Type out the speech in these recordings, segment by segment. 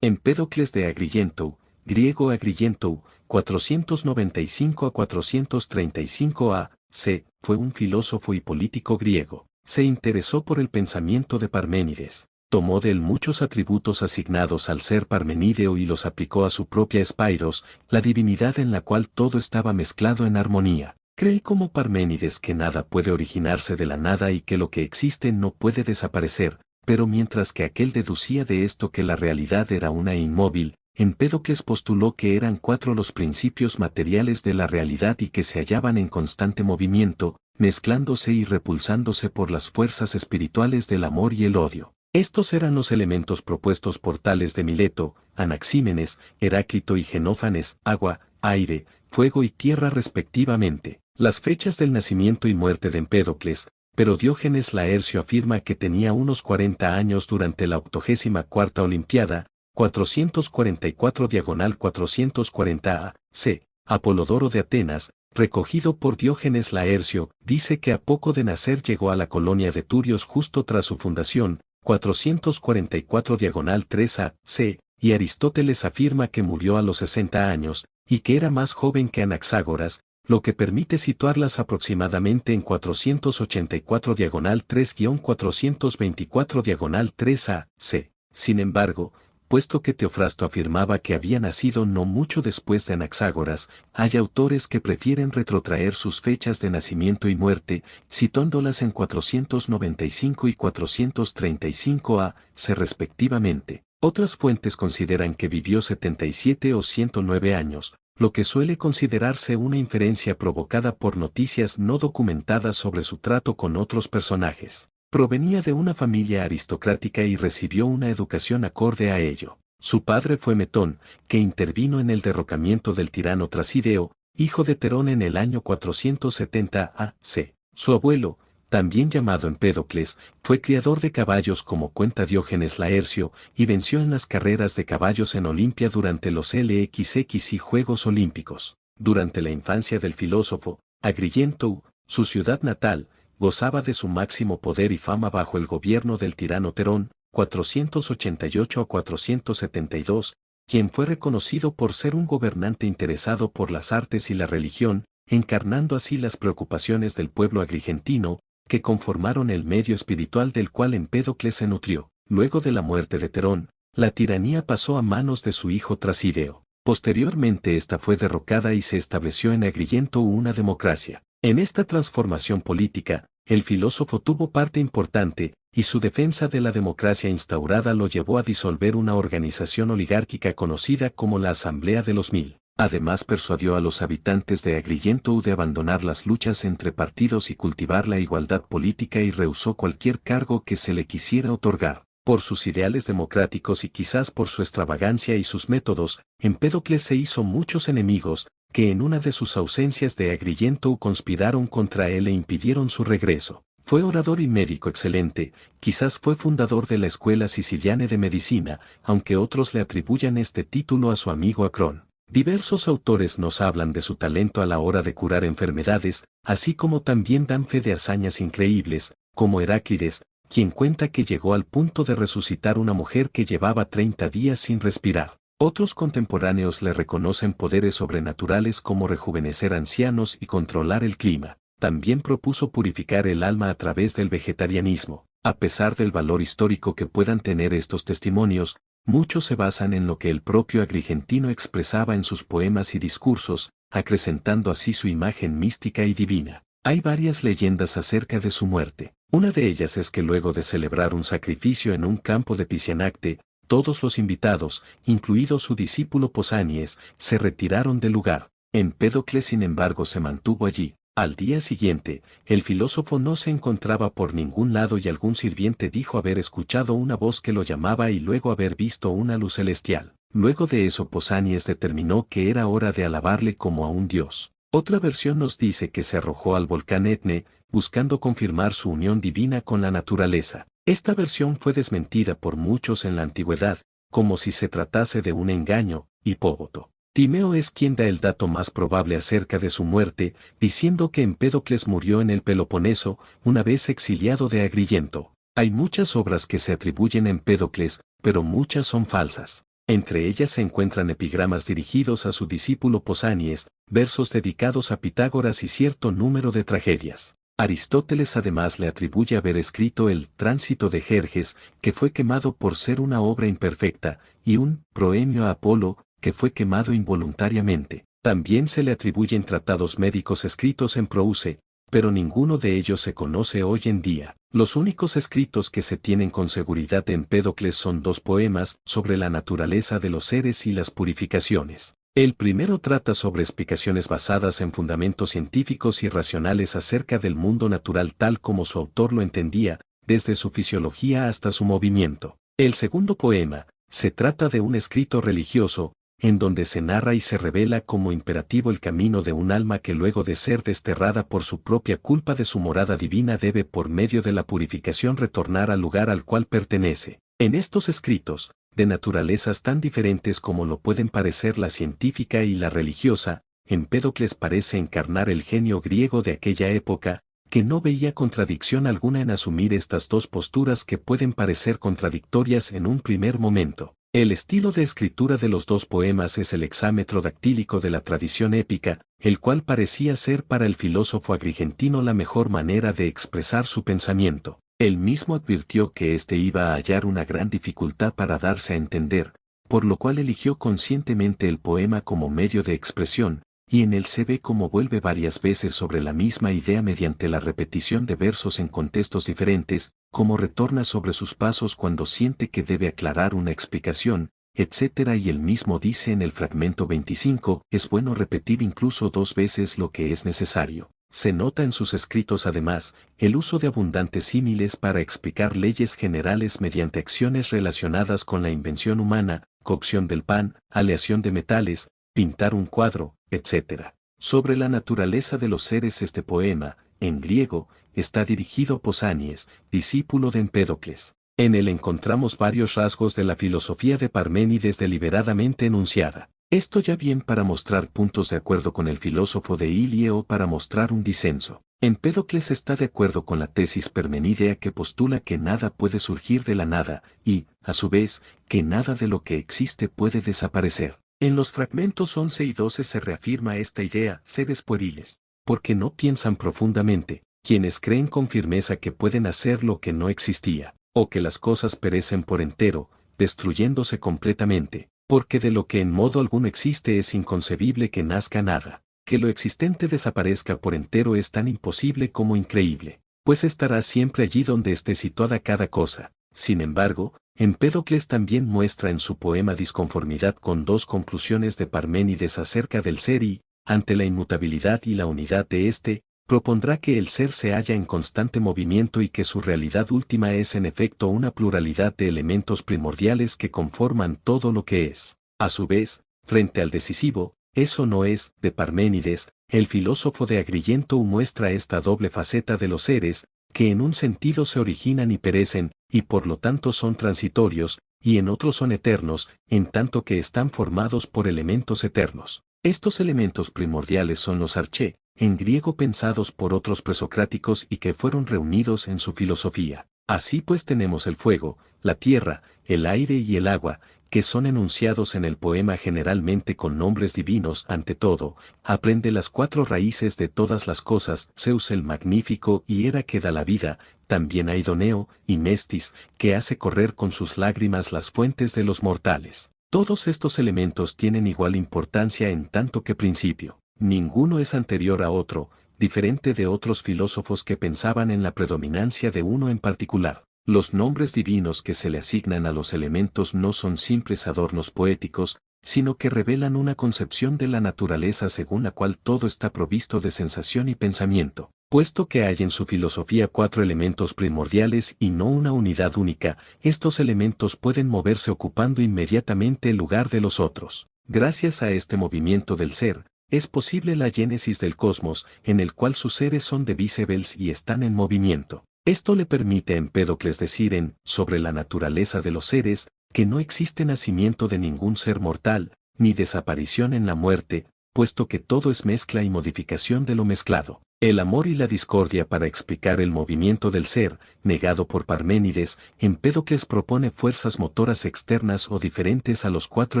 Empédocles de Agrigento, griego Agrigentou, 495 a 435 a.C., fue un filósofo y político griego. Se interesó por el pensamiento de Parménides. Tomó de él muchos atributos asignados al ser parmenídeo y los aplicó a su propia Spairos, la divinidad en la cual todo estaba mezclado en armonía. Cree como Parménides que nada puede originarse de la nada y que lo que existe no puede desaparecer, pero mientras que aquel deducía de esto que la realidad era una e inmóvil, Empédocles postuló que eran cuatro los principios materiales de la realidad y que se hallaban en constante movimiento, mezclándose y repulsándose por las fuerzas espirituales del amor y el odio. Estos eran los elementos propuestos por Tales de Mileto, Anaxímenes, Heráclito y Genófanes, agua, aire, fuego y tierra respectivamente. Las fechas del nacimiento y muerte de Empédocles, pero Diógenes Laercio afirma que tenía unos 40 años durante la 84ª Olimpiada, 444-440 a.C. Apolodoro de Atenas, recogido por Diógenes Laercio, dice que a poco de nacer llegó a la colonia de Turios justo tras su fundación, 444-3 a.C., y Aristóteles afirma que murió a los 60 años, y que era más joven que Anaxágoras, lo que permite situarlas aproximadamente en 484-3-424-3 a.C. Sin embargo, puesto que Teofrasto afirmaba que había nacido no mucho después de Anaxágoras, hay autores que prefieren retrotraer sus fechas de nacimiento y muerte, situándolas en 495 y 435 a.C. respectivamente. Otras fuentes consideran que vivió 77 o 109 años, lo que suele considerarse una inferencia provocada por noticias no documentadas sobre su trato con otros personajes. Provenía de una familia aristocrática y recibió una educación acorde a ello. Su padre fue Metón, que intervino en el derrocamiento del tirano Trasideo, hijo de Terón en el año 470 a.C. Su abuelo, también llamado Empédocles, fue criador de caballos como cuenta Diógenes Laercio, y venció en las carreras de caballos en Olimpia durante los LXX y Juegos Olímpicos. Durante la infancia del filósofo, Agrigentou, su ciudad natal, gozaba de su máximo poder y fama bajo el gobierno del tirano Terón, 488 a 472, quien fue reconocido por ser un gobernante interesado por las artes y la religión, encarnando así las preocupaciones del pueblo agrigentino, que conformaron el medio espiritual del cual Empédocles se nutrió. Luego de la muerte de Terón, la tiranía pasó a manos de su hijo Trasideo. Posteriormente esta fue derrocada y se estableció en Agrigento una democracia. En esta transformación política, el filósofo tuvo parte importante, y su defensa de la democracia instaurada lo llevó a disolver una organización oligárquica conocida como la Asamblea de los Mil. Además persuadió a los habitantes de Agrigento de abandonar las luchas entre partidos y cultivar la igualdad política y rehusó cualquier cargo que se le quisiera otorgar. Por sus ideales democráticos y quizás por su extravagancia y sus métodos, Empédocles se hizo muchos enemigos, que en una de sus ausencias de Agrigento conspiraron contra él e impidieron su regreso. Fue orador y médico excelente, quizás fue fundador de la Escuela Siciliana de Medicina, aunque otros le atribuyan este título a su amigo Acrón. Diversos autores nos hablan de su talento a la hora de curar enfermedades, así como también dan fe de hazañas increíbles, como Heráclides, quien cuenta que llegó al punto de resucitar una mujer que llevaba 30 días sin respirar. Otros contemporáneos le reconocen poderes sobrenaturales como rejuvenecer ancianos y controlar el clima. También propuso purificar el alma a través del vegetarianismo. A pesar del valor histórico que puedan tener estos testimonios, muchos se basan en lo que el propio agrigentino expresaba en sus poemas y discursos, acrecentando así su imagen mística y divina. Hay varias leyendas acerca de su muerte. Una de ellas es que luego de celebrar un sacrificio en un campo de Pisianacte, todos los invitados, incluido su discípulo Pausanias, se retiraron del lugar. Empédocles sin embargo se mantuvo allí. Al día siguiente, el filósofo no se encontraba por ningún lado y algún sirviente dijo haber escuchado una voz que lo llamaba y luego haber visto una luz celestial. Luego de eso Pausanias determinó que era hora de alabarle como a un dios. Otra versión nos dice que se arrojó al volcán Etne, buscando confirmar su unión divina con la naturaleza. Esta versión fue desmentida por muchos en la antigüedad, como si se tratase de un engaño. Hipóboto. Timeo es quien da el dato más probable acerca de su muerte, diciendo que Empédocles murió en el Peloponeso, una vez exiliado de Agrigento. Hay muchas obras que se atribuyen a Empédocles, pero muchas son falsas. Entre ellas se encuentran epigramas dirigidos a su discípulo Pausanias, versos dedicados a Pitágoras y cierto número de tragedias. Aristóteles además le atribuye haber escrito el Tránsito de Jerjes, que fue quemado por ser una obra imperfecta, y un Proemio a Apolo, que fue quemado involuntariamente. También se le atribuyen tratados médicos escritos en Prouse, pero ninguno de ellos se conoce hoy en día. Los únicos escritos que se tienen con seguridad de Empédocles son dos poemas sobre la naturaleza de los seres y las purificaciones. El primero trata sobre explicaciones basadas en fundamentos científicos y racionales acerca del mundo natural tal como su autor lo entendía, desde su fisiología hasta su movimiento. El segundo poema, se trata de un escrito religioso, en donde se narra y se revela como imperativo el camino de un alma que luego de ser desterrada por su propia culpa de su morada divina debe por medio de la purificación retornar al lugar al cual pertenece. En estos escritos, de naturalezas tan diferentes como lo pueden parecer la científica y la religiosa, Empédocles parece encarnar el genio griego de aquella época, que no veía contradicción alguna en asumir estas dos posturas que pueden parecer contradictorias en un primer momento. El estilo de escritura de los dos poemas es el hexámetro dactílico de la tradición épica, el cual parecía ser para el filósofo agrigentino la mejor manera de expresar su pensamiento. Él mismo advirtió que éste iba a hallar una gran dificultad para darse a entender, por lo cual eligió conscientemente el poema como medio de expresión, y en él se ve cómo vuelve varias veces sobre la misma idea mediante la repetición de versos en contextos diferentes, cómo retorna sobre sus pasos cuando siente que debe aclarar una explicación, etc. Y él mismo dice en el fragmento 25, es bueno repetir incluso dos veces lo que es necesario. Se nota en sus escritos además, el uso de abundantes símiles para explicar leyes generales mediante acciones relacionadas con la invención humana, cocción del pan, aleación de metales, pintar un cuadro, etc. Sobre la naturaleza de los seres este poema, en griego, está dirigido a Pausanias, discípulo de Empédocles. En él encontramos varios rasgos de la filosofía de Parménides deliberadamente enunciada. Esto ya bien para mostrar puntos de acuerdo con el filósofo de Ilie o para mostrar un disenso. Empédocles está de acuerdo con la tesis parmenidea que postula que nada puede surgir de la nada, y, a su vez, que nada de lo que existe puede desaparecer. En los fragmentos 11 y 12 se reafirma esta idea, seres pueriles, porque no piensan profundamente, quienes creen con firmeza que pueden hacer lo que no existía, o que las cosas perecen por entero, destruyéndose completamente, porque de lo que en modo alguno existe es inconcebible que nazca nada, que lo existente desaparezca por entero es tan imposible como increíble, pues estará siempre allí donde esté situada cada cosa. Sin embargo, Empédocles también muestra en su poema disconformidad con dos conclusiones de Parménides acerca del ser y, ante la inmutabilidad y la unidad de éste, propondrá que el ser se halla en constante movimiento y que su realidad última es en efecto una pluralidad de elementos primordiales que conforman todo lo que es. A su vez, frente al decisivo, eso no es, de Parménides, el filósofo de Agrigento muestra esta doble faceta de los seres, que en un sentido se originan y perecen, y por lo tanto son transitorios, y en otro son eternos, en tanto que están formados por elementos eternos. Estos elementos primordiales son los arché, en griego pensados por otros presocráticos y que fueron reunidos en su filosofía. Así pues tenemos el fuego, la tierra, el aire y el agua, que son enunciados en el poema generalmente con nombres divinos. Ante todo, aprende las cuatro raíces de todas las cosas, Zeus el magnífico y Hera que da la vida, también Aidoneo y Mestis, que hace correr con sus lágrimas las fuentes de los mortales. Todos estos elementos tienen igual importancia en tanto que principio. Ninguno es anterior a otro, diferente de otros filósofos que pensaban en la predominancia de uno en particular. Los nombres divinos que se le asignan a los elementos no son simples adornos poéticos, sino que revelan una concepción de la naturaleza según la cual todo está provisto de sensación y pensamiento. Puesto que hay en su filosofía cuatro elementos primordiales y no una unidad única, estos elementos pueden moverse ocupando inmediatamente el lugar de los otros. Gracias a este movimiento del ser, es posible la génesis del cosmos, en el cual sus seres son divisibles y están en movimiento. Esto le permite a Empédocles decir sobre la naturaleza de los seres, que no existe nacimiento de ningún ser mortal, ni desaparición en la muerte, puesto que todo es mezcla y modificación de lo mezclado. El amor y la discordia. Para explicar el movimiento del ser, negado por Parménides, Empédocles propone fuerzas motoras externas o diferentes a los cuatro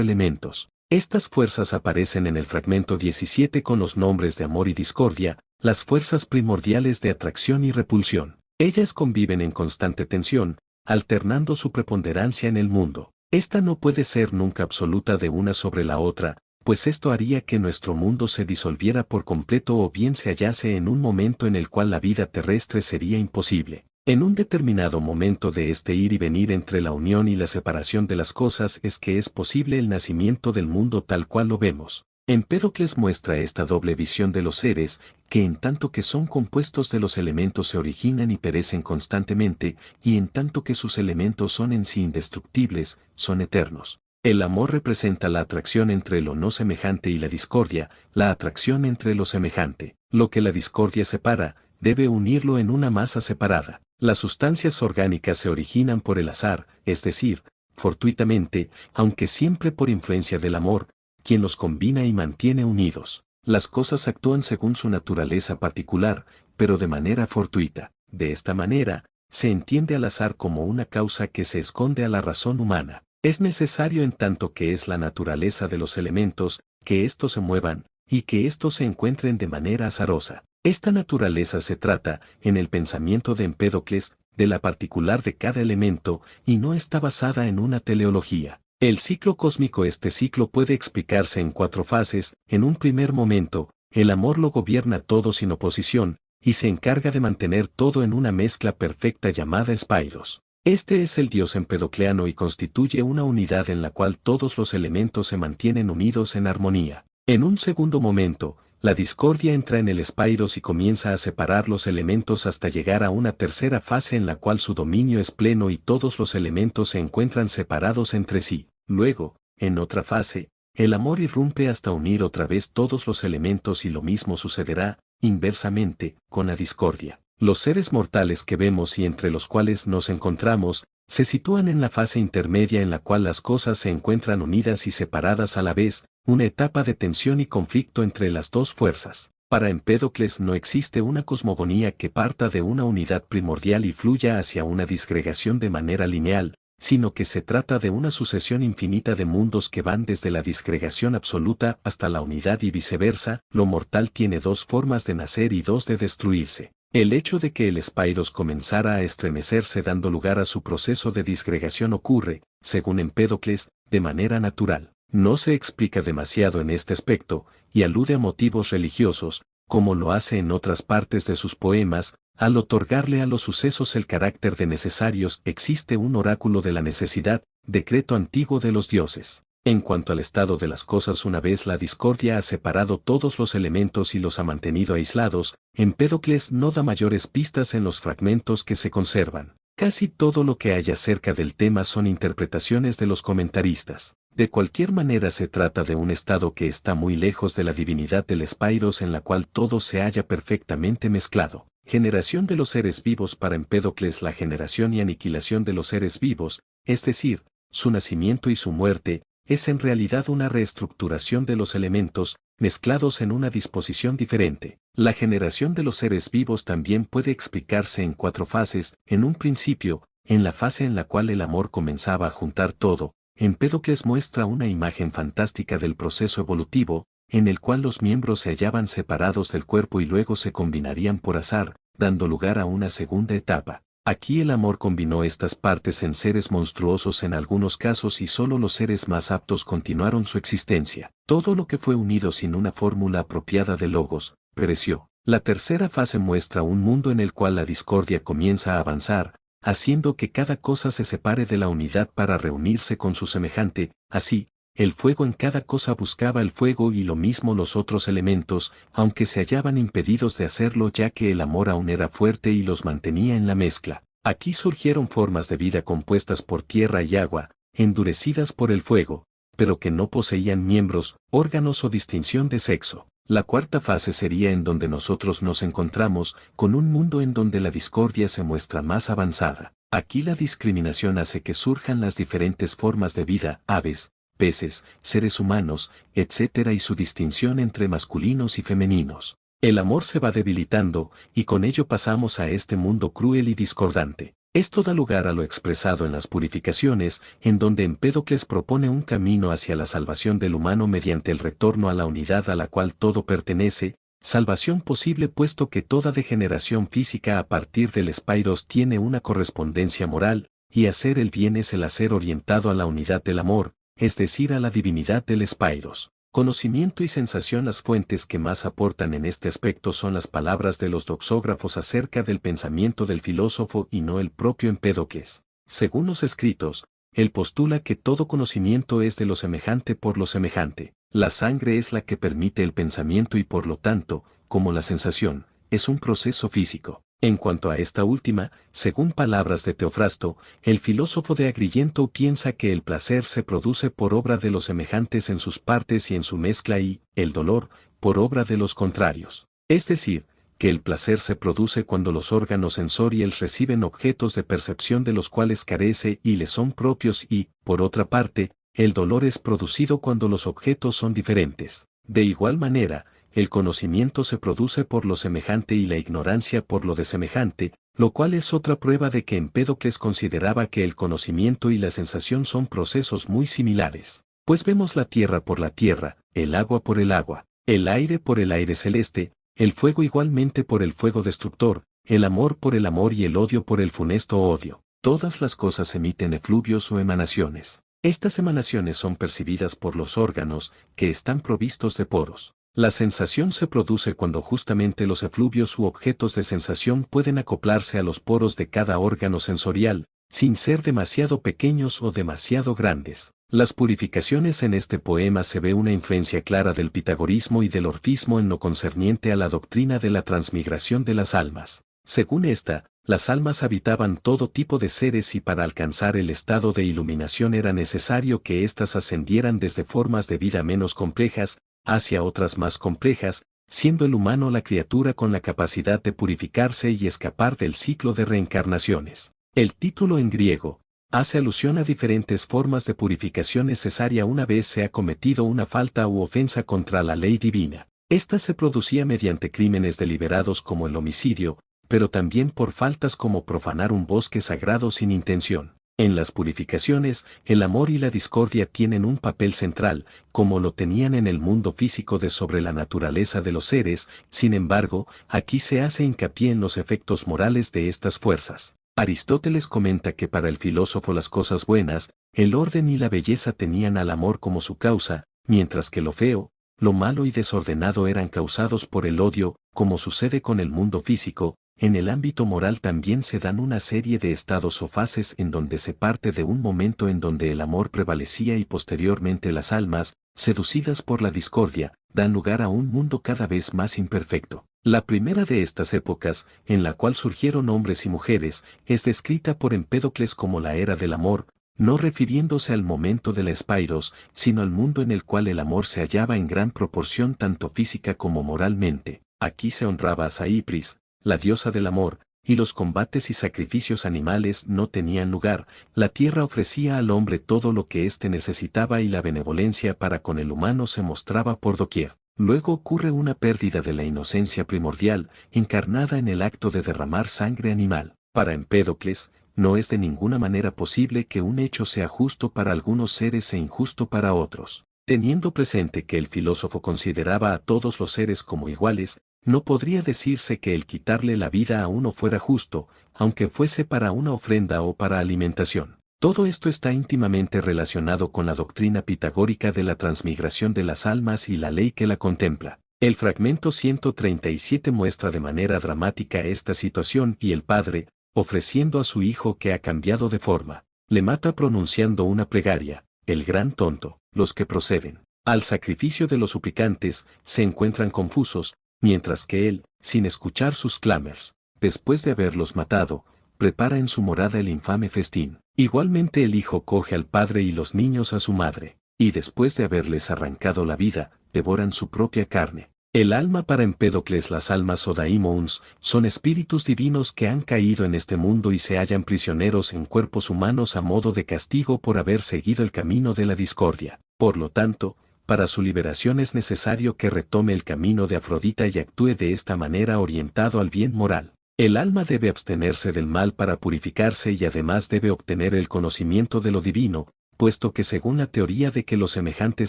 elementos. Estas fuerzas aparecen en el fragmento 17 con los nombres de amor y discordia, las fuerzas primordiales de atracción y repulsión. Ellas conviven en constante tensión, alternando su preponderancia en el mundo. Esta no puede ser nunca absoluta de una sobre la otra, pues esto haría que nuestro mundo se disolviera por completo o bien se hallase en un momento en el cual la vida terrestre sería imposible. En un determinado momento de este ir y venir entre la unión y la separación de las cosas es que es posible el nacimiento del mundo tal cual lo vemos. Empédocles muestra esta doble visión de los seres, que en tanto que son compuestos de los elementos se originan y perecen constantemente, y en tanto que sus elementos son en sí indestructibles, son eternos. El amor representa la atracción entre lo no semejante y la discordia, la atracción entre lo semejante. Lo que la discordia separa, debe unirlo en una masa separada. Las sustancias orgánicas se originan por el azar, es decir, fortuitamente, aunque siempre por influencia del amor, quien los combina y mantiene unidos. Las cosas actúan según su naturaleza particular, pero de manera fortuita. De esta manera, se entiende al azar como una causa que se esconde a la razón humana. Es necesario en tanto que es la naturaleza de los elementos, que éstos se muevan, y que éstos se encuentren de manera azarosa. Esta naturaleza se trata, en el pensamiento de Empédocles, de la particular de cada elemento, y no está basada en una teleología. El ciclo cósmico. Este ciclo puede explicarse en cuatro fases. En un primer momento, el amor lo gobierna todo sin oposición, y se encarga de mantener todo en una mezcla perfecta llamada Spairos. Este es el Dios empedocleano y constituye una unidad en la cual todos los elementos se mantienen unidos en armonía. En un segundo momento, la discordia entra en el Spairos y comienza a separar los elementos hasta llegar a una tercera fase en la cual su dominio es pleno y todos los elementos se encuentran separados entre sí. Luego, en otra fase, el amor irrumpe hasta unir otra vez todos los elementos y lo mismo sucederá, inversamente, con la discordia. Los seres mortales que vemos y entre los cuales nos encontramos, se sitúan en la fase intermedia en la cual las cosas se encuentran unidas y separadas a la vez, una etapa de tensión y conflicto entre las dos fuerzas. Para Empédocles no existe una cosmogonía que parta de una unidad primordial y fluya hacia una disgregación de manera lineal, sino que se trata de una sucesión infinita de mundos que van desde la disgregación absoluta hasta la unidad y viceversa. Lo mortal tiene dos formas de nacer y dos de destruirse. El hecho de que el Spairos comenzara a estremecerse dando lugar a su proceso de disgregación ocurre, según Empédocles, de manera natural. No se explica demasiado en este aspecto, y alude a motivos religiosos, como lo hace en otras partes de sus poemas. Al otorgarle a los sucesos el carácter de necesarios, existe un oráculo de la necesidad, decreto antiguo de los dioses. En cuanto al estado de las cosas, una vez la discordia ha separado todos los elementos y los ha mantenido aislados, Empédocles no da mayores pistas en los fragmentos que se conservan. Casi todo lo que hay acerca del tema son interpretaciones de los comentaristas. De cualquier manera se trata de un estado que está muy lejos de la divinidad del Spairos en la cual todo se halla perfectamente mezclado. Generación de los seres vivos. Para Empédocles la generación y aniquilación de los seres vivos, es decir, su nacimiento y su muerte, es en realidad una reestructuración de los elementos, mezclados en una disposición diferente. La generación de los seres vivos también puede explicarse en cuatro fases. En un principio, en la fase en la cual el amor comenzaba a juntar todo, Empédocles muestra una imagen fantástica del proceso evolutivo, en el cual los miembros se hallaban separados del cuerpo y luego se combinarían por azar, dando lugar a una segunda etapa. Aquí el amor combinó estas partes en seres monstruosos en algunos casos y solo los seres más aptos continuaron su existencia. Todo lo que fue unido sin una fórmula apropiada de logos, pereció. La tercera fase muestra un mundo en el cual la discordia comienza a avanzar, haciendo que cada cosa se separe de la unidad para reunirse con su semejante. Así, el fuego en cada cosa buscaba el fuego y lo mismo los otros elementos, aunque se hallaban impedidos de hacerlo ya que el amor aún era fuerte y los mantenía en la mezcla. Aquí surgieron formas de vida compuestas por tierra y agua, endurecidas por el fuego, pero que no poseían miembros, órganos o distinción de sexo. La cuarta fase sería en donde nosotros nos encontramos, con un mundo en donde la discordia se muestra más avanzada. Aquí la discriminación hace que surjan las diferentes formas de vida, aves, peces, seres humanos, etc. y su distinción entre masculinos y femeninos. El amor se va debilitando, y con ello pasamos a este mundo cruel y discordante. Esto da lugar a lo expresado en las purificaciones, en donde Empédocles propone un camino hacia la salvación del humano mediante el retorno a la unidad a la cual todo pertenece, salvación posible puesto que toda degeneración física a partir del espairos tiene una correspondencia moral, y hacer el bien es el hacer orientado a la unidad del amor, es decir, a la divinidad del espairos. Conocimiento y sensación. Las fuentes que más aportan en este aspecto son las palabras de los doxógrafos acerca del pensamiento del filósofo y no el propio Empédocles. Según los escritos, él postula que todo conocimiento es de lo semejante por lo semejante. La sangre es la que permite el pensamiento y por lo tanto, como la sensación, es un proceso físico. En cuanto a esta última, según palabras de Teofrasto, el filósofo de Agrigento piensa que el placer se produce por obra de los semejantes en sus partes y en su mezcla y, el dolor, por obra de los contrarios. Es decir, que el placer se produce cuando los órganos sensoriales reciben objetos de percepción de los cuales carece y le son propios y, por otra parte, el dolor es producido cuando los objetos son diferentes. De igual manera, el conocimiento se produce por lo semejante y la ignorancia por lo desemejante, lo cual es otra prueba de que Empédocles consideraba que el conocimiento y la sensación son procesos muy similares. Pues vemos la tierra por la tierra, el agua por el agua, el aire por el aire celeste, el fuego igualmente por el fuego destructor, el amor por el amor y el odio por el funesto odio. Todas las cosas emiten efluvios o emanaciones. Estas emanaciones son percibidas por los órganos, que están provistos de poros. La sensación se produce cuando justamente los efluvios u objetos de sensación pueden acoplarse a los poros de cada órgano sensorial, sin ser demasiado pequeños o demasiado grandes. Las purificaciones. En este poema se ve una influencia clara del pitagorismo y del orfismo en lo concerniente a la doctrina de la transmigración de las almas. Según esta, las almas habitaban todo tipo de seres y para alcanzar el estado de iluminación era necesario que éstas ascendieran desde formas de vida menos complejas, hacia otras más complejas, siendo el humano la criatura con la capacidad de purificarse y escapar del ciclo de reencarnaciones. El título en griego hace alusión a diferentes formas de purificación necesaria una vez se ha cometido una falta u ofensa contra la ley divina. Esta se producía mediante crímenes deliberados como el homicidio, pero también por faltas como profanar un bosque sagrado sin intención. En las purificaciones, el amor y la discordia tienen un papel central, como lo tenían en el mundo físico de sobre la naturaleza de los seres, sin embargo, aquí se hace hincapié en los efectos morales de estas fuerzas. Aristóteles comenta que para el filósofo las cosas buenas, el orden y la belleza tenían al amor como su causa, mientras que lo feo, lo malo y desordenado eran causados por el odio, como sucede con el mundo físico. En el ámbito moral también se dan una serie de estados o fases en donde se parte de un momento en donde el amor prevalecía y posteriormente las almas, seducidas por la discordia, dan lugar a un mundo cada vez más imperfecto. La primera de estas épocas, en la cual surgieron hombres y mujeres, es descrita por Empédocles como la era del amor, no refiriéndose al momento de la espairos, sino al mundo en el cual el amor se hallaba en gran proporción tanto física como moralmente. Aquí se honraba a Saipris, la diosa del amor, y los combates y sacrificios animales no tenían lugar, la tierra ofrecía al hombre todo lo que éste necesitaba y la benevolencia para con el humano se mostraba por doquier. Luego ocurre una pérdida de la inocencia primordial, encarnada en el acto de derramar sangre animal. Para Empédocles, no es de ninguna manera posible que un hecho sea justo para algunos seres e injusto para otros. Teniendo presente que el filósofo consideraba a todos los seres como iguales, no podría decirse que el quitarle la vida a uno fuera justo, aunque fuese para una ofrenda o para alimentación. Todo esto está íntimamente relacionado con la doctrina pitagórica de la transmigración de las almas y la ley que la contempla. El fragmento 137 muestra de manera dramática esta situación y el padre, ofreciendo a su hijo que ha cambiado de forma, le mata pronunciando una plegaria, el gran tonto. Los que proceden al sacrificio de los suplicantes se encuentran confusos, mientras que él, sin escuchar sus clamores, después de haberlos matado, prepara en su morada el infame festín. Igualmente el hijo coge al padre y los niños a su madre, y después de haberles arrancado la vida, devoran su propia carne. El alma para Empédocles. Las almas o daimons son espíritus divinos que han caído en este mundo y se hallan prisioneros en cuerpos humanos a modo de castigo por haber seguido el camino de la discordia. Por lo tanto, para su liberación es necesario que retome el camino de Afrodita y actúe de esta manera orientado al bien moral. El alma debe abstenerse del mal para purificarse y además debe obtener el conocimiento de lo divino, puesto que según la teoría de que lo semejante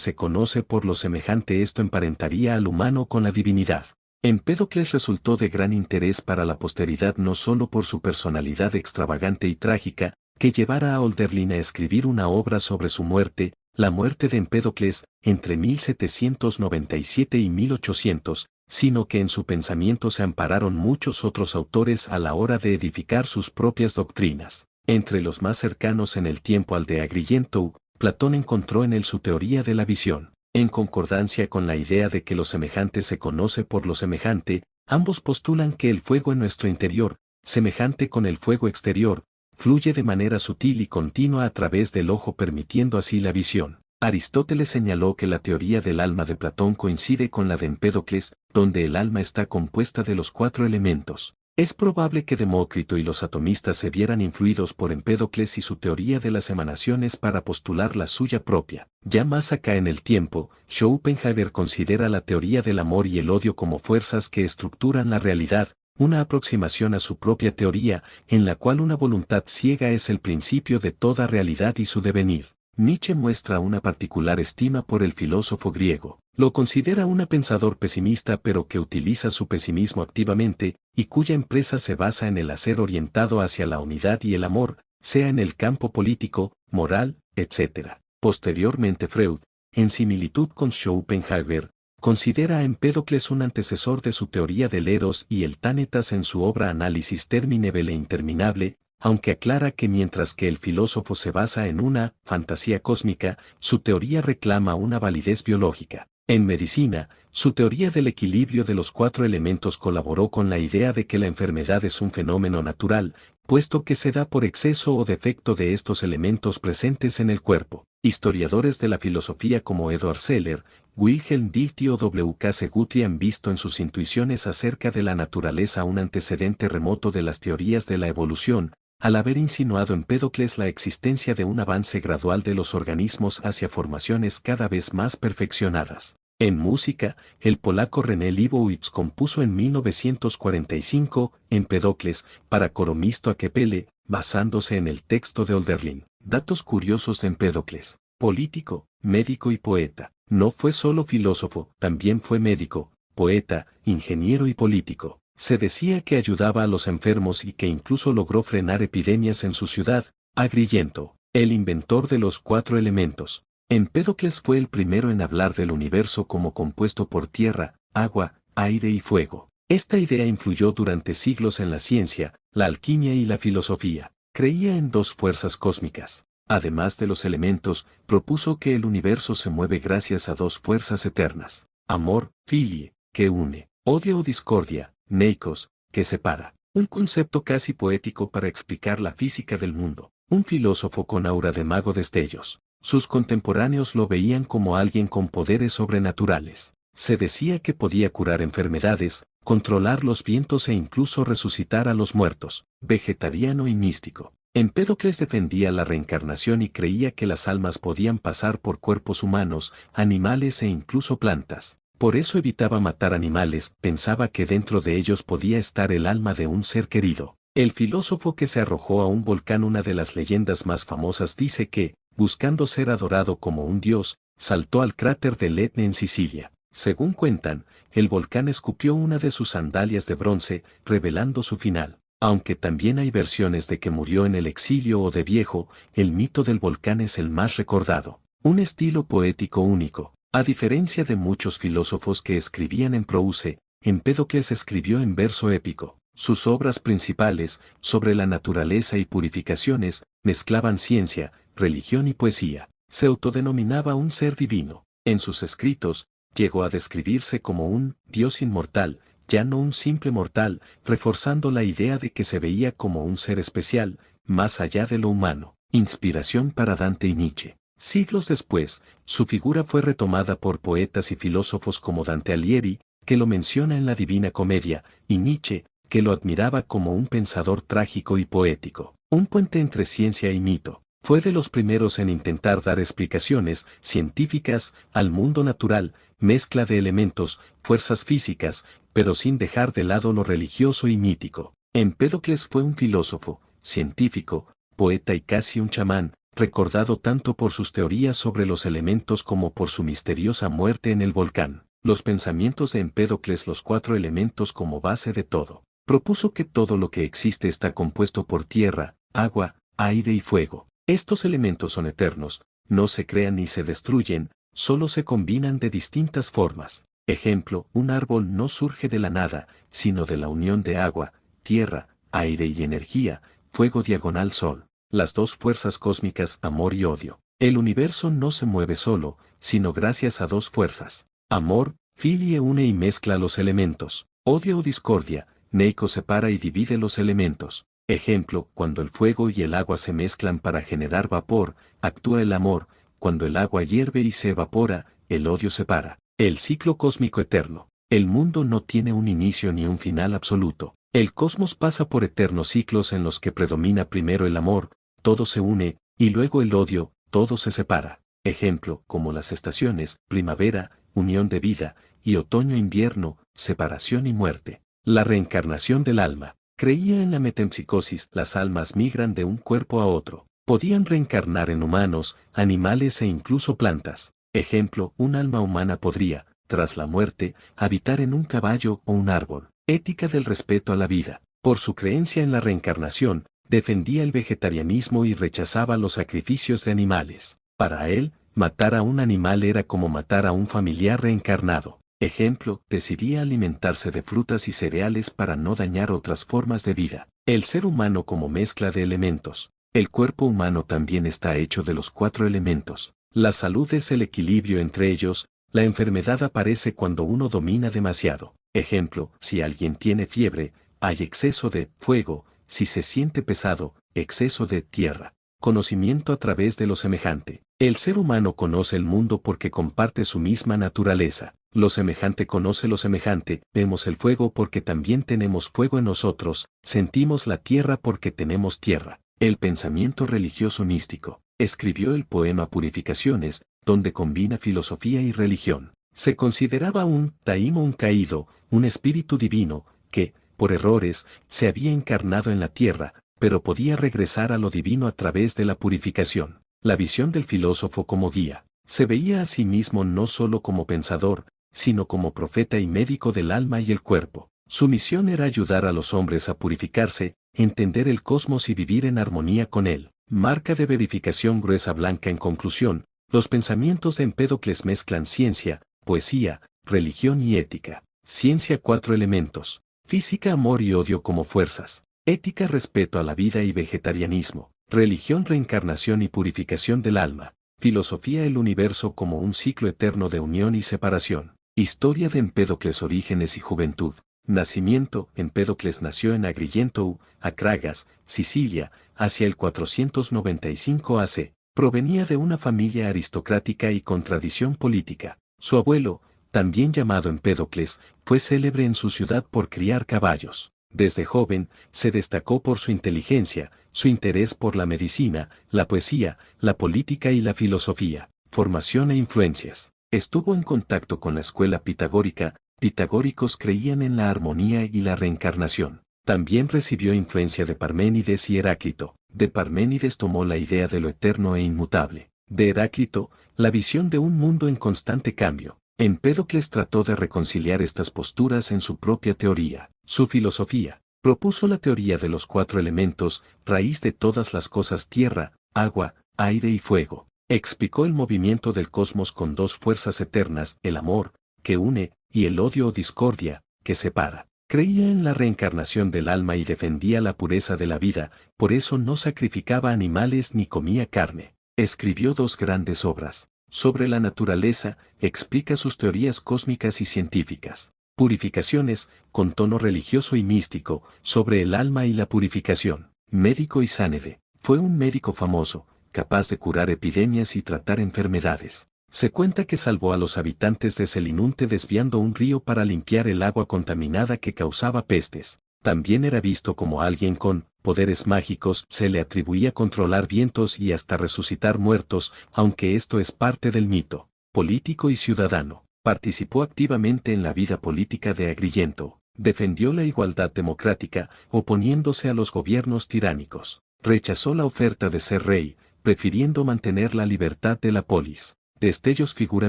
se conoce por lo semejante esto emparentaría al humano con la divinidad. Empédocles resultó de gran interés para la posteridad no solo por su personalidad extravagante y trágica, que llevara a Hölderlin a escribir una obra sobre su muerte, la muerte de Empédocles, entre 1797 y 1800, sino que en su pensamiento se ampararon muchos otros autores a la hora de edificar sus propias doctrinas. Entre los más cercanos en el tiempo al de Agrigento, Platón encontró en él su teoría de la visión. En concordancia con la idea de que lo semejante se conoce por lo semejante, ambos postulan que el fuego en nuestro interior, semejante con el fuego exterior, fluye de manera sutil y continua a través del ojo permitiendo así la visión. Aristóteles señaló que la teoría del alma de Platón coincide con la de Empédocles, donde el alma está compuesta de los 4 elementos. Es probable que Demócrito y los atomistas se vieran influidos por Empédocles y su teoría de las emanaciones para postular la suya propia. Ya más acá en el tiempo, Schopenhauer considera la teoría del amor y el odio como fuerzas que estructuran la realidad, una aproximación a su propia teoría, en la cual una voluntad ciega es el principio de toda realidad y su devenir. Nietzsche muestra una particular estima por el filósofo griego. Lo considera un pensador pesimista pero que utiliza su pesimismo activamente, y cuya empresa se basa en el hacer orientado hacia la unidad y el amor, sea en el campo político, moral, etc. Posteriormente Freud, en similitud con Schopenhauer, considera a Empédocles un antecesor de su teoría del eros y el tánetas en su obra Análisis terminable e interminable, aunque aclara que mientras que el filósofo se basa en una fantasía cósmica, su teoría reclama una validez biológica. En medicina, su teoría del equilibrio de los 4 elementos colaboró con la idea de que la enfermedad es un fenómeno natural, puesto que se da por exceso o defecto de estos elementos presentes en el cuerpo. Historiadores de la filosofía como Edward Seller, Wilhelm Dilthey o W. K. Seguti han visto en sus intuiciones acerca de la naturaleza un antecedente remoto de las teorías de la evolución, al haber insinuado Empédocles la existencia de un avance gradual de los organismos hacia formaciones cada vez más perfeccionadas. En música, el polaco René Leibowitz compuso en 1945 Empédocles para coro mixto a capelle, basándose en el texto de Hölderlin. Datos curiosos de Empédocles: político, médico y poeta. No fue solo filósofo, también fue médico, poeta, ingeniero y político. Se decía que ayudaba a los enfermos y que incluso logró frenar epidemias en su ciudad, Agrigento. El inventor de los 4 elementos. Empédocles fue el primero en hablar del universo como compuesto por tierra, agua, aire y fuego. Esta idea influyó durante siglos en la ciencia, la alquimia y la filosofía. Creía en 2 fuerzas cósmicas. Además de los elementos, propuso que el universo se mueve gracias a 2 fuerzas eternas: amor, filie, que une; odio o discordia, neikos, que separa. Un concepto casi poético para explicar la física del mundo. Un filósofo con aura de mago destellos. Sus contemporáneos lo veían como alguien con poderes sobrenaturales. Se decía que podía curar enfermedades, controlar los vientos e incluso resucitar a los muertos. Vegetariano y místico. Empédocles defendía la reencarnación y creía que las almas podían pasar por cuerpos humanos, animales e incluso plantas. Por eso evitaba matar animales, pensaba que dentro de ellos podía estar el alma de un ser querido. El filósofo que se arrojó a un volcán, una de las leyendas más famosas, dice que, buscando ser adorado como un dios, saltó al cráter del Etna en Sicilia. Según cuentan, el volcán escupió una de sus sandalias de bronce, revelando su final. Aunque también hay versiones de que murió en el exilio o de viejo, el mito del volcán es el más recordado. Un estilo poético único. A diferencia de muchos filósofos que escribían en prouse, Empédocles escribió en verso épico. Sus obras principales, sobre la naturaleza y purificaciones, mezclaban ciencia, religión y poesía. Se autodenominaba un ser divino. En sus escritos, llegó a describirse como un dios inmortal, ya no un simple mortal, reforzando la idea de que se veía como un ser especial, más allá de lo humano. Inspiración para Dante y Nietzsche. Siglos después, su figura fue retomada por poetas y filósofos como Dante Alighieri, que lo menciona en la Divina Comedia, y Nietzsche, que lo admiraba como un pensador trágico y poético. Un puente entre ciencia y mito. Fue de los primeros en intentar dar explicaciones científicas al mundo natural, mezcla de elementos, fuerzas físicas, pero sin dejar de lado lo religioso y mítico. Empédocles fue un filósofo, científico, poeta y casi un chamán, recordado tanto por sus teorías sobre los elementos como por su misteriosa muerte en el volcán. Los pensamientos de Empédocles, los cuatro elementos como base de todo. Propuso que todo lo que existe está compuesto por tierra, agua, aire y fuego. Estos elementos son eternos, no se crean ni se destruyen, solo se combinan de distintas formas. Ejemplo, un árbol no surge de la nada, sino de la unión de agua, tierra, aire y energía, fuego diagonal sol. Las dos fuerzas cósmicas, amor y odio. El universo no se mueve solo, sino gracias a dos fuerzas. Amor, filie une y mezcla los elementos. Odio o discordia, neiko separa y divide los elementos. Ejemplo, cuando el fuego y el agua se mezclan para generar vapor, actúa el amor, cuando el agua hierve y se evapora, el odio separa. El ciclo cósmico eterno. El mundo no tiene un inicio ni un final absoluto. El cosmos pasa por eternos ciclos en los que predomina primero el amor, todo se une, y luego el odio, todo se separa. Ejemplo, como las estaciones, primavera, unión de vida, y otoño-invierno, separación y muerte. La reencarnación del alma. Creía en la metempsicosis, las almas migran de un cuerpo a otro. Podían reencarnar en humanos, animales e incluso plantas. Ejemplo, un alma humana podría, tras la muerte, habitar en un caballo o un árbol. Ética del respeto a la vida. Por su creencia en la reencarnación, defendía el vegetarianismo y rechazaba los sacrificios de animales. Para él, matar a un animal era como matar a un familiar reencarnado. Ejemplo, decidía alimentarse de frutas y cereales para no dañar otras formas de vida. El ser humano como mezcla de elementos. El cuerpo humano también está hecho de los cuatro elementos. La salud es el equilibrio entre ellos, la enfermedad aparece cuando uno domina demasiado. Ejemplo, si alguien tiene fiebre, hay exceso de fuego, si se siente pesado, exceso de tierra. Conocimiento a través de lo semejante. El ser humano conoce el mundo porque comparte su misma naturaleza. Lo semejante conoce lo semejante, vemos el fuego porque también tenemos fuego en nosotros, sentimos la tierra porque tenemos tierra. El pensamiento religioso místico. Escribió el poema Purificaciones, donde combina filosofía y religión. Se consideraba un daimon caído, un espíritu divino, que, por errores, se había encarnado en la tierra, pero podía regresar a lo divino a través de la purificación. La visión del filósofo como guía. Se veía a sí mismo no solo como pensador, sino como profeta y médico del alma y el cuerpo. Su misión era ayudar a los hombres a purificarse, entender el cosmos y vivir en armonía con él. Marca de verificación gruesa blanca. En conclusión, los pensamientos de Empédocles mezclan ciencia, poesía, religión y ética. Ciencia, cuatro elementos. Física, amor y odio como fuerzas. Ética, respeto a la vida y vegetarianismo. Religión, reencarnación y purificación del alma. Filosofía, el universo como un ciclo eterno de unión y separación. Historia de Empédocles, orígenes y juventud. Nacimiento. Empédocles nació en Agrigentou, Acragas, Sicilia, hacia el 495 AC. Provenía de una familia aristocrática y con tradición política. Su abuelo, también llamado Empédocles, fue célebre en su ciudad por criar caballos. Desde joven, se destacó por su inteligencia, su interés por la medicina, la poesía, la política y la filosofía. Formación e influencias. Estuvo en contacto con la escuela pitagórica. Pitagóricos creían en la armonía y la reencarnación. También recibió influencia de Parménides y Heráclito. De Parménides tomó la idea de lo eterno e inmutable. De Heráclito, la visión de un mundo en constante cambio. Empédocles trató de reconciliar estas posturas en su propia teoría. Su filosofía. Propuso la teoría de los cuatro elementos, raíz de todas las cosas: tierra, agua, aire y fuego. Explicó el movimiento del cosmos con dos fuerzas eternas, el amor, que une, y el odio o discordia, que separa. Creía en la reencarnación del alma y defendía la pureza de la vida, por eso no sacrificaba animales ni comía carne. Escribió dos grandes obras. Sobre la naturaleza, explica sus teorías cósmicas y científicas. Purificaciones, con tono religioso y místico, sobre el alma y la purificación. Médico y sánede. Fue un médico famoso, capaz de curar epidemias y tratar enfermedades. Se cuenta que salvó a los habitantes de Selinunte desviando un río para limpiar el agua contaminada que causaba pestes. También era visto como alguien con poderes mágicos, se le atribuía controlar vientos y hasta resucitar muertos, aunque esto es parte del mito. Político y ciudadano. Participó activamente en la vida política de Agrigento. Defendió la igualdad democrática, oponiéndose a los gobiernos tiránicos. Rechazó la oferta de ser rey, prefiriendo mantener la libertad de la polis. Destellos. Figura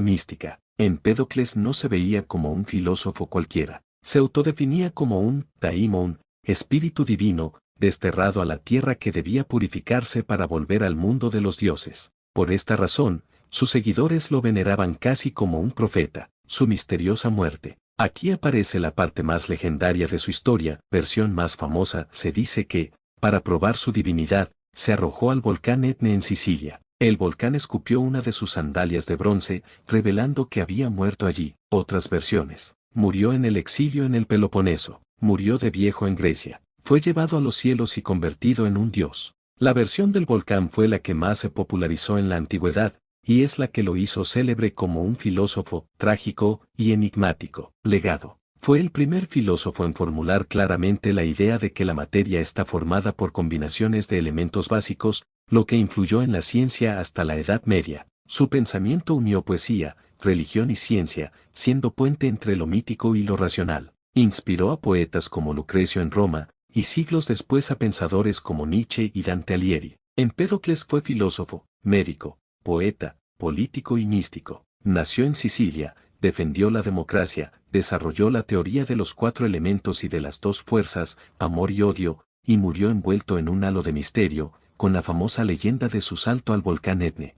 mística. Empédocles no se veía como un filósofo cualquiera. Se autodefinía como un daimon, espíritu divino, desterrado a la tierra que debía purificarse para volver al mundo de los dioses. Por esta razón, sus seguidores lo veneraban casi como un profeta. Su misteriosa muerte. Aquí aparece la parte más legendaria de su historia, versión más famosa. Se dice que, para probar su divinidad, se arrojó al volcán Etne en Sicilia. El volcán escupió una de sus sandalias de bronce, revelando que había muerto allí. Otras versiones. Murió en el exilio en el Peloponeso. Murió de viejo en Grecia. Fue llevado a los cielos y convertido en un dios. La versión del volcán fue la que más se popularizó en la antigüedad, y es la que lo hizo célebre como un filósofo trágico y enigmático. Legado. Fue el primer filósofo en formular claramente la idea de que la materia está formada por combinaciones de elementos básicos, lo que influyó en la ciencia hasta la Edad Media. Su pensamiento unió poesía, religión y ciencia, siendo puente entre lo mítico y lo racional. Inspiró a poetas como Lucrecio en Roma, y siglos después a pensadores como Nietzsche y Dante Alighieri. Empédocles fue filósofo, médico, poeta, político y místico. Nació en Sicilia, defendió la democracia, desarrolló la teoría de los 4 elementos y de las 2 fuerzas, amor y odio, y murió envuelto en un halo de misterio, con la famosa leyenda de su salto al volcán Etne.